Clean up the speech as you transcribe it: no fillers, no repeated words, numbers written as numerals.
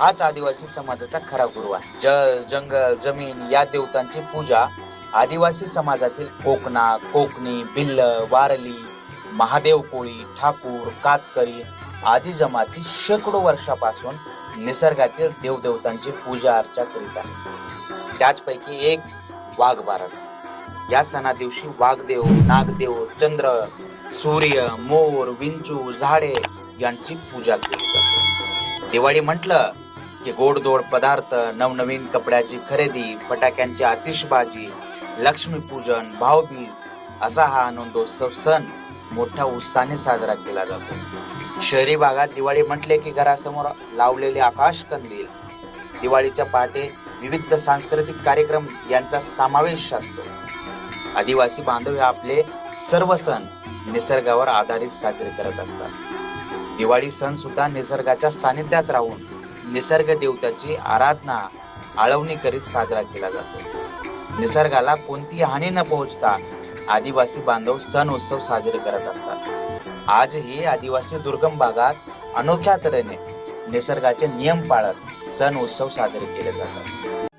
हाच आदिवासी समाजाचा खरा गुरु आहे. जल, जंगल, जमीन या देवतांची पूजा आदिवासी समाजातील कोकणा, कोकणी, भिल्ल, वारली, महादेव कोळी, ठाकूर, कातकरी आदी जमाती शेकडो वर्षापासून निसर्गातील देवदेवतांची पूजा अर्चा करीत आहे. त्याचपैकी एक वाघबारस. या सणा दिवशी वाघदेव, नागदेव, चंद्र, सूर्य, मोर, विंचू, झाडे यांची पूजा केली जाते. दिवाळी म्हटलं की गोडधोड पदार्थ, नवनवीन कपड्याची खरेदी, फटाक्यांची आतिषबाजी, लक्ष्मीपूजन, भाऊबीज असा हा आनंदोत्सव सण मोठ्या उत्साहाने साजरा केला जातो. शहरी भागात दिवाळी म्हटले की घरासमोर लावलेले आकाश कंदील, दिवाळीच्या पहाटे विविध सांस्कृतिक कार्यक्रम यांचा समावेश असतो. आदिवासी बांधव हे आपले सर्व सण निसर्गावर आधारित साजरे करत असतात. दिवाळी सण सुद्धा निसर्गाच्या सानिध्यात राहून निसर्ग देवताची आराधना, आळवणी करीत साजरा केला जातो. निसर्गाला कोणती हानी न पोहोचता आदिवासी बांधव सण उत्सव साजरे करत असतात. आजही आदिवासी दुर्गम भागात अनोख्या तऱ्हेने निसर्गाचे नियम पाळत सण उत्सव साजरे केले जातात.